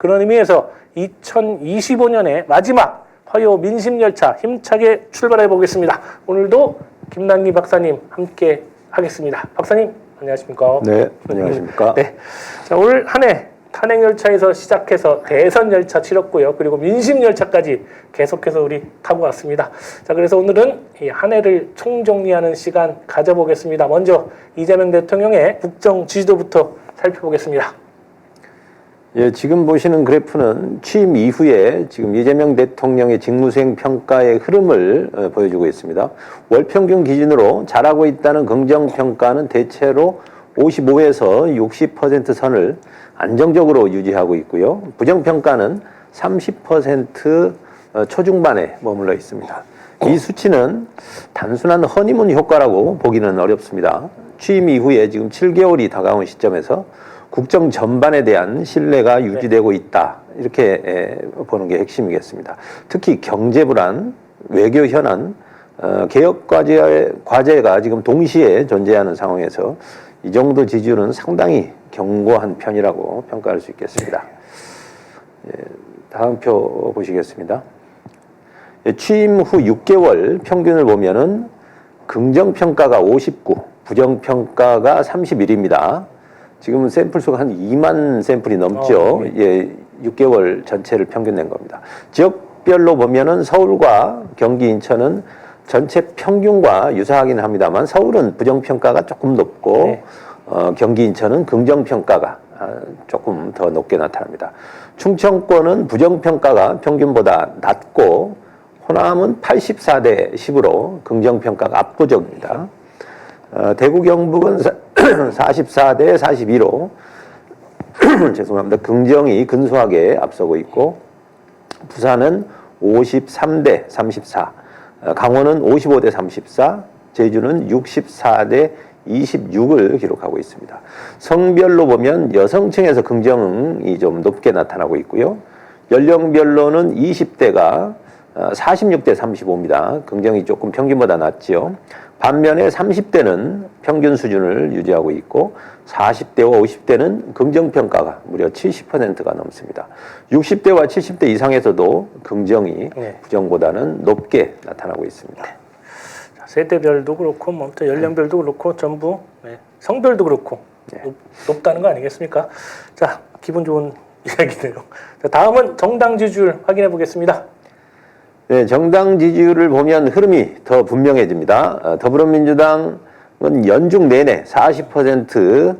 그런 의미에서 2025년의 마지막 화요 민심열차 힘차게 출발해 보겠습니다. 오늘도 김남기 박사님 함께 하겠습니다. 박사님 안녕하십니까? 네, 안녕하십니까? 네, 자, 올 한 해 탄핵열차에서 시작해서 대선열차 치렀고요. 그리고 민심열차까지 계속해서 우리 타고 왔습니다. 자, 그래서 오늘은 이 한 해를 총정리하는 시간 가져보겠습니다. 먼저 이재명 대통령의 국정 지지도부터 살펴보겠습니다. 예, 지금 보시는 그래프는 취임 이후에 지금 이재명 대통령의 직무수행 평가의 흐름을 보여주고 있습니다. 월 평균 기준으로 잘하고 있다는 긍정평가는 대체로 55에서 60% 선을 안정적으로 유지하고 있고요. 부정평가는 30% 초중반에 머물러 있습니다. 이 수치는 단순한 허니문 효과라고 보기는 어렵습니다. 취임 이후에 지금 7개월이 다가온 시점에서 국정 전반에 대한 신뢰가 유지되고 있다. 이렇게 보는 게 핵심이겠습니다. 특히 경제 불안, 외교 현안, 개혁 과제가 지금 동시에 존재하는 상황에서 이 정도 지지율은 상당히 견고한 편이라고 평가할 수 있겠습니다. 다음 표 보시겠습니다. 취임 후 6개월 평균을 보면은 긍정평가가 59, 부정평가가 31입니다. 지금 샘플 수가 한 2만 샘플이 넘죠. 예, 6개월 전체를 평균 낸 겁니다. 지역별로 보면은 서울과 경기, 인천은 전체 평균과 유사하긴 합니다만 서울은 부정평가가 조금 높고 경기, 인천은 긍정평가가 조금 더 높게 나타납니다. 충청권은 부정평가가 평균보다 낮고 호남은 84대 10으로 긍정평가가 압도적입니다. 대구, 경북은 44대 42로 죄송합니다. 긍정이 근소하게 앞서고 있고 부산은 53대 34, 강원은 55대 34, 제주는 64대 26을 기록하고 있습니다. 성별로 보면 여성층에서 긍정이 좀 높게 나타나고 있고요. 연령별로는 20대가 46대 35입니다. 긍정이 조금 평균보다 낮죠. 반면에 30대는 평균 수준을 유지하고 있고 40대와 50대는 긍정평가가 무려 70%가 넘습니다. 60대와 70대 이상에서도 긍정이 부정보다는 높게 나타나고 있습니다. 자, 세대별도 그렇고 뭐 연령별도 그렇고 전부 성별도 그렇고 높다는 거 아니겠습니까? 자, 기분 좋은 이야기네요. 자, 다음은 정당 지지율 확인해 보겠습니다. 네, 정당 지지율을 보면 흐름이 더 분명해집니다. 더불어민주당은 연중 내내 40%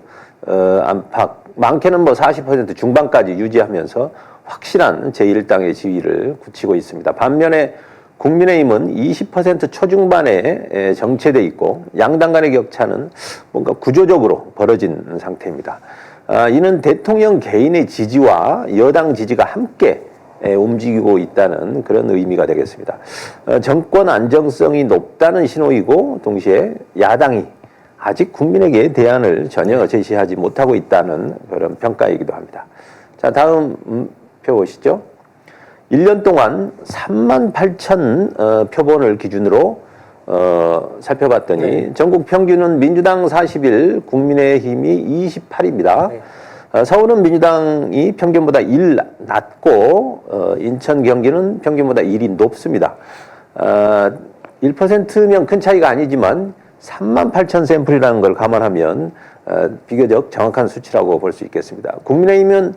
안팎, 많게는 뭐 40% 중반까지 유지하면서 확실한 제1당의 지위를 굳히고 있습니다. 반면에 국민의힘은 20% 초중반에 정체돼 있고 양당 간의 격차는 뭔가 구조적으로 벌어진 상태입니다. 이는 대통령 개인의 지지와 여당 지지가 함께 움직이고 있다는 그런 의미가 되겠습니다. 정권 안정성이 높다는 신호이고 동시에 야당이 아직 국민에게 대안을 전혀 제시하지 못하고 있다는 그런 평가이기도 합니다. 자, 다음 표 보시죠. 1년 동안 38,000 표본을 기준으로 살펴봤더니 전국 평균은 민주당 41, 국민의힘이 28입니다. 서울은 민주당이 평균보다 1 낮고 인천, 경기는 평균보다 1이 높습니다. 1%면 큰 차이가 아니지만 38,000 샘플이라는 걸 감안하면 비교적 정확한 수치라고 볼 수 있겠습니다. 국민의힘은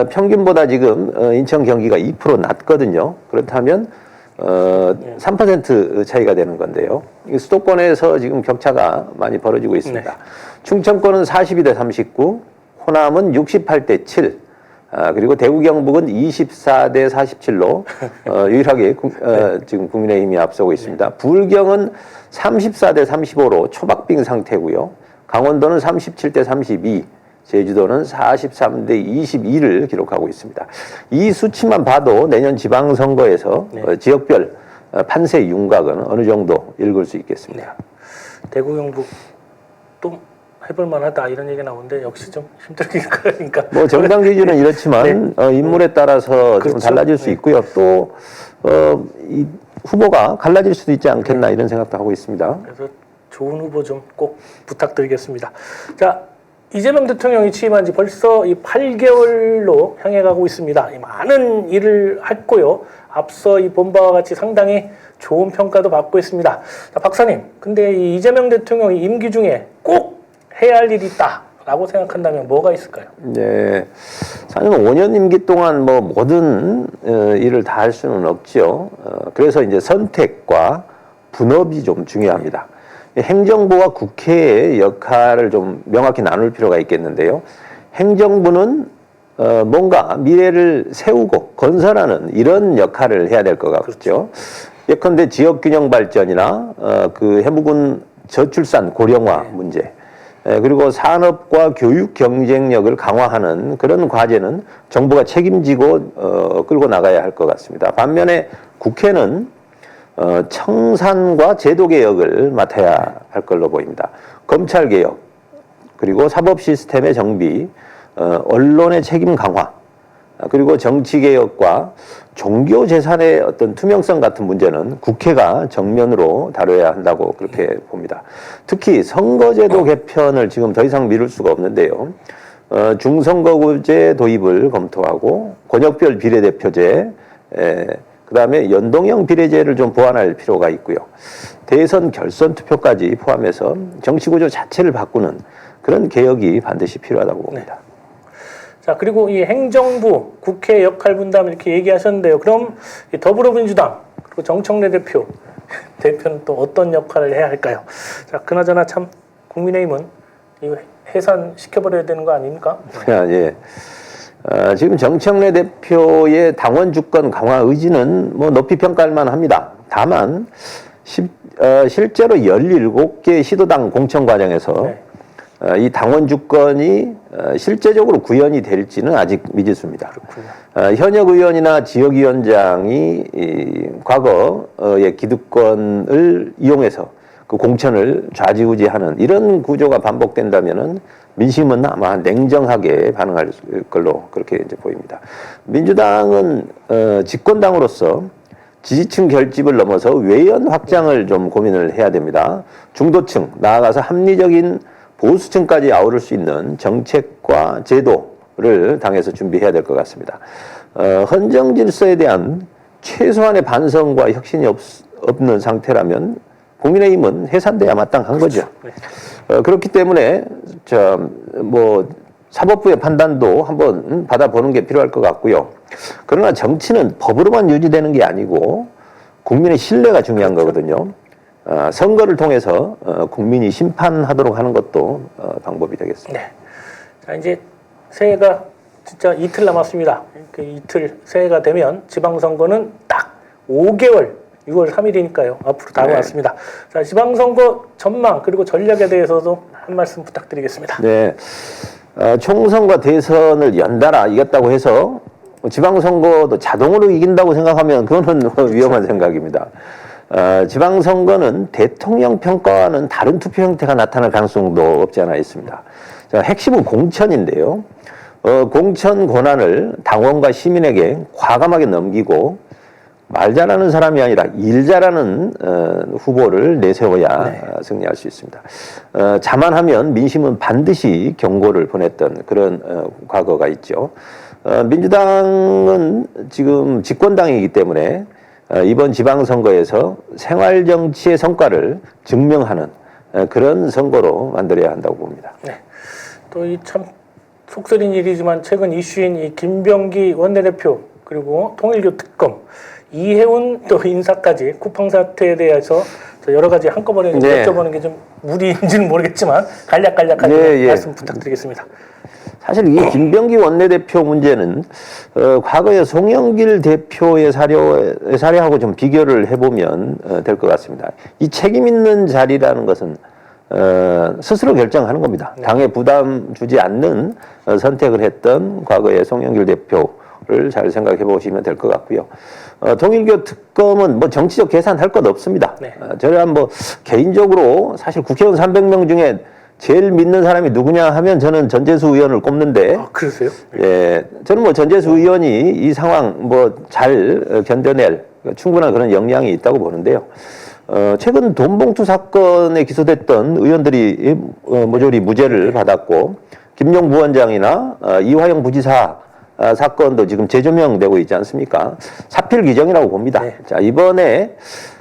평균보다 지금 인천, 경기가 2% 낮거든요. 그렇다면 3% 차이가 되는 건데요. 수도권에서 지금 격차가 많이 벌어지고 있습니다. 충청권은 42대 39, 호남은 68대 7, 그리고 대구, 경북은 24대 47로 유일하게 지금 국민의힘이 앞서고 있습니다. 불경은 34대 35로 초박빙 상태고요. 강원도는 37대 32, 제주도는 43대 22를 기록하고 있습니다. 이 수치만 봐도 내년 지방선거에서 지역별 판세 윤곽은 어느 정도 읽을 수 있겠습니다. 대구, 경북 또 해볼 만하다 이런 얘기가 나오는데 역시 좀 힘들긴 그러니까. 뭐 정당 지지는 이렇지만 인물에 따라서 좀 달라질 수 있고요. 또 이 후보가 갈라질 수도 있지 않겠나 이런 생각도 하고 있습니다. 그래서 좋은 후보 좀 꼭 부탁드리겠습니다. 자, 이재명 대통령이 취임한 지 벌써 이 8개월로 향해 가고 있습니다. 많은 일을 했고요. 앞서 이 본바와 같이 상당히 좋은 평가도 받고 있습니다. 자, 박사님, 근데 이 이재명 대통령이 임기 중에 꼭 해야 할 일이 있다라고 생각한다면 뭐가 있을까요? 네, 사실 5년 임기 동안 뭐 모든 일을 다 할 수는 없죠. 그래서 이제 선택과 분업이 좀 중요합니다. 행정부와 국회의 역할을 좀 명확히 나눌 필요가 있겠는데요. 행정부는 뭔가 미래를 세우고 건설하는 이런 역할을 해야 될 것 같죠. 예컨대 지역균형 발전이나 그 해묵은 저출산 고령화 문제, 그리고 산업과 교육 경쟁력을 강화하는 그런 과제는 정부가 책임지고 끌고 나가야 할 것 같습니다. 반면에 국회는 청산과 제도개혁을 맡아야 할 걸로 보입니다. 검찰개혁, 그리고 사법 시스템의 정비, 언론의 책임 강화, 그리고 정치개혁과 종교 재산의 어떤 투명성 같은 문제는 국회가 정면으로 다뤄야 한다고 그렇게 봅니다. 특히 선거제도 개편을 지금 더 이상 미룰 수가 없는데요. 중선거구제 도입을 검토하고 권역별 비례대표제, 그다음에 연동형 비례제를 좀 보완할 필요가 있고요. 대선 결선 투표까지 포함해서 정치구조 자체를 바꾸는 그런 개혁이 반드시 필요하다고 봅니다. 자, 그리고 이 행정부, 국회 역할 분담 이렇게 얘기하셨는데요. 그럼 이 더불어민주당, 그리고 정청래 대표는 또 어떤 역할을 해야 할까요? 자, 그나저나 참 국민의힘은 이거 해산시켜버려야 되는 거 아닙니까? 예. 지금 정청래 대표의 당원 주권 강화 의지는 뭐 높이 평가할 만합니다. 다만 실제로 17개 시도당 공천 과정에서 이 당원 주권이 실제적으로 구현이 될지는 아직 미지수입니다. 현역 의원이나 지역위원장이 과거의 기득권을 이용해서 그 공천을 좌지우지하는 이런 구조가 반복된다면은 민심은 아마 냉정하게 반응할 걸로 그렇게 이제 보입니다. 민주당은 집권당으로서 지지층 결집을 넘어서 외연 확장을 좀 고민을 해야 됩니다. 중도층, 나아가서 합리적인 보수층까지 아우를 수 있는 정책과 제도를 당에서 준비해야 될 것 같습니다. 헌정 질서에 대한 최소한의 반성과 혁신이 없는 상태라면 국민의힘은 해산돼야 마땅한 거죠. 그렇기 때문에 사법부의 판단도 한번 받아보는 게 필요할 것 같고요. 그러나 정치는 법으로만 유지되는 게 아니고 국민의 신뢰가 중요한 거거든요. 선거를 통해서 국민이 심판하도록 하는 것도 방법이 되겠습니다. 네. 자, 이제 새해가 진짜 이틀 남았습니다. 그 이틀 새해가 되면 지방선거는 딱 5개월 6월 3일이니까요. 앞으로 다가왔습니다. 자, 지방선거 전망 그리고 전략에 대해서도 한 말씀 부탁드리겠습니다. 네, 총선과 대선을 연달아 이겼다고 해서 지방선거도 자동으로 이긴다고 생각하면 그거는 위험한 생각입니다. 지방선거는 대통령 평가와는 다른 투표 형태가 나타날 가능성도 없지 않아 있습니다. 자, 핵심은 공천인데요. 공천 권한을 당원과 시민에게 과감하게 넘기고 말 잘하는 사람이 아니라 일 잘하는 후보를 내세워야 승리할 수 있습니다. 자만하면 민심은 반드시 경고를 보냈던 그런 과거가 있죠. 민주당은 지금 집권당이기 때문에 이번 지방선거에서 생활정치의 성과를 증명하는 그런 선거로 만들어야 한다고 봅니다. 네. 또 이 참 속설인 일이지만 최근 이슈인 이 김병기 원내대표 그리고 통일교 특검 이해운 또 인사까지 쿠팡 사태에 대해서 여러 가지 한꺼번에 여쭤보는 게 좀 무리인지는 모르겠지만 간략하게 말씀 부탁드리겠습니다. 사실 이 김병기 원내대표 문제는 과거의 송영길 대표의 사례하고 좀 비교를 해보면 될 것 같습니다. 이 책임 있는 자리라는 것은 스스로 결정하는 겁니다. 당에 부담 주지 않는 선택을 했던 과거의 송영길 대표를 잘 생각해 보시면 될 것 같고요. 통일교 특검은 뭐 정치적 계산할 것 없습니다. 저는 뭐 개인적으로 사실 국회의원 300명 중에 제일 믿는 사람이 누구냐 하면 저는 전재수 의원을 꼽는데. 아, 그러세요? 예, 저는 뭐 전재수 의원이 이 상황 뭐 잘 견뎌낼 충분한 그런 역량이 있다고 보는데요. 최근 돈봉투 사건에 기소됐던 의원들이 모조리 무죄를 받았고 김용 부원장이나 이화영 부지사 사건도 지금 재조명되고 있지 않습니까? 사필 규정이라고 봅니다. 네. 자, 이번에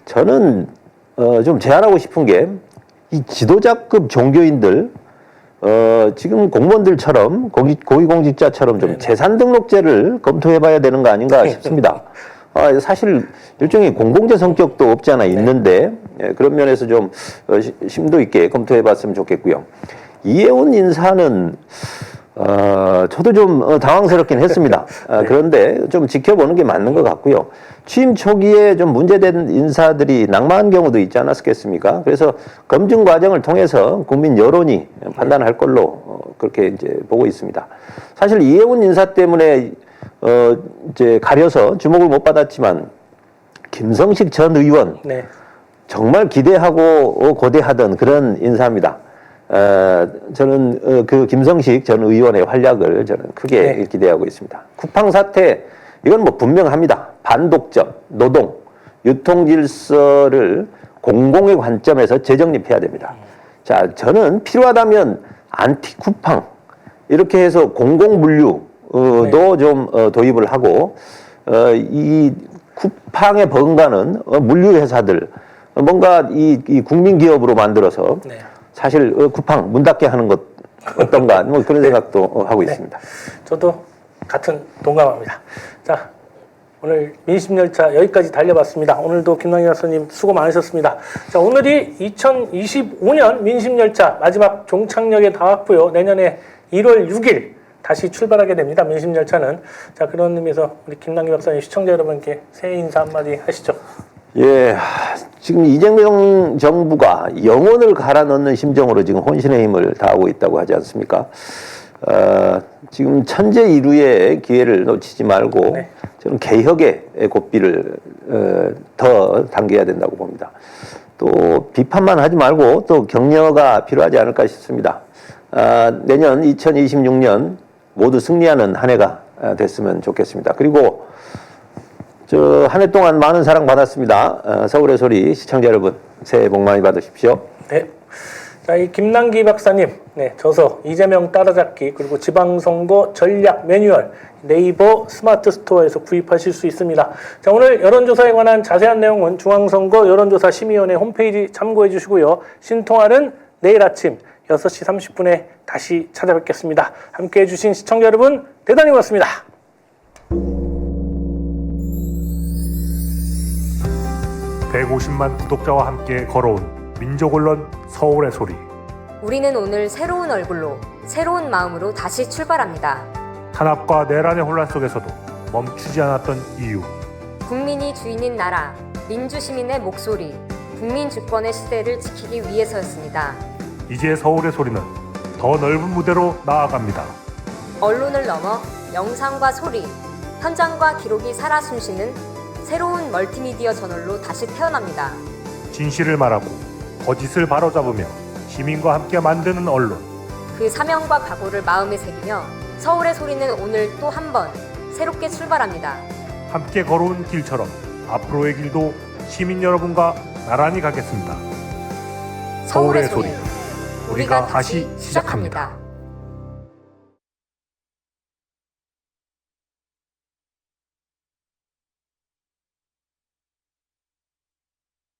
저는 좀 제안하고 싶은 게 이 지도자급 종교인들 지금 공무원들처럼 고위공직자처럼 좀 재산등록제를 검토해봐야 되는 거 아닌가 싶습니다. 사실 일종의 공공재 성격도 없지 않아 있는데 그런 면에서 좀 심도 있게 검토해봤으면 좋겠고요. 이해운 인사는 저도 좀 당황스럽긴 했습니다. 그런데 좀 지켜보는 게 맞는 것 같고요. 취임 초기에 좀 문제된 인사들이 낙마한 경우도 있지 않았겠습니까? 그래서 검증 과정을 통해서 국민 여론이 판단할 걸로 그렇게 이제 보고 있습니다. 사실 이해운 인사 때문에 이제 가려서 주목을 못 받았지만 김성식 전 의원 네. 정말 기대하고 고대하던 그런 인사입니다. 저는 그 김성식 전 의원의 활약을 저는 크게 기대하고 있습니다. 쿠팡 사태 이건 뭐 분명합니다. 반독점, 노동, 유통질서를 공공의 관점에서 재정립해야 됩니다. 자, 저는 필요하다면 안티 쿠팡 이렇게 해서 공공물류도 좀 도입을 하고 이 쿠팡에 버금가는 물류회사들 뭔가 이 국민기업으로 만들어서 사실 쿠팡 문 닫게 하는 것 어떤가 뭐 그런 생각도 하고 있습니다. 저도 같은 동감합니다. 자, 오늘 민심열차 여기까지 달려봤습니다. 오늘도 김남기 박사님 수고 많으셨습니다. 자, 오늘이 2025년 민심열차 마지막 종착역에 닿았고요. 내년에 1월 6일 다시 출발하게 됩니다. 민심열차는. 자, 그런 의미에서 우리 김남기 박사님 시청자 여러분께 새해 인사 한마디 하시죠. 예, 지금 이재명 정부가 영혼을 갈아 넣는 심정으로 지금 혼신의 힘을 다하고 있다고 하지 않습니까? 지금 천재일우의 기회를 놓치지 말고 저는 개혁의 고삐를 더 당겨야 된다고 봅니다. 또 비판만 하지 말고 또 격려가 필요하지 않을까 싶습니다. 내년 2026년 모두 승리하는 한 해가 됐으면 좋겠습니다. 그리고 저 한 해 동안 많은 사랑 받았습니다. 서울의 소리 시청자 여러분 새해 복 많이 받으십시오. 네. 자, 이 김남기 박사님, 저서 이재명 따라잡기 그리고 지방선거 전략 매뉴얼 네이버 스마트 스토어에서 구입하실 수 있습니다. 자, 오늘 여론조사에 관한 자세한 내용은 중앙선거 여론조사 심의위원회 홈페이지 참고해 주시고요. 신통화는 내일 아침 6시 30분에 다시 찾아뵙겠습니다. 함께 해주신 시청자 여러분 대단히 고맙습니다. (150만) 구독자와 함께 걸어온 민족언론 서울의 소리. 우리는 오늘 새로운 얼굴로 새로운 마음으로 다시 출발합니다. 탄압과 내란의 혼란 속에서도 멈추지 않았던 이유. 국민이 주인인 나라, 민주시민의 목소리, 국민 주권의 시대를 지키기 위해서였습니다. 이제 서울의 소리는 더 넓은 무대로 나아갑니다. 언론을 넘어 영상과 소리, 현장과 기록이 살아 숨쉬는 새로운 멀티미디어 저널로 다시 태어납니다. 진실을 말하고 거짓을 바로잡으며 시민과 함께 만드는 언론. 그 사명과 각오를 마음에 새기며 서울의 소리는 오늘 또 한 번 새롭게 출발합니다. 함께 걸어온 길처럼 앞으로의 길도 시민 여러분과 나란히 가겠습니다. 서울의 소리. 우리가 다시 시작합니다.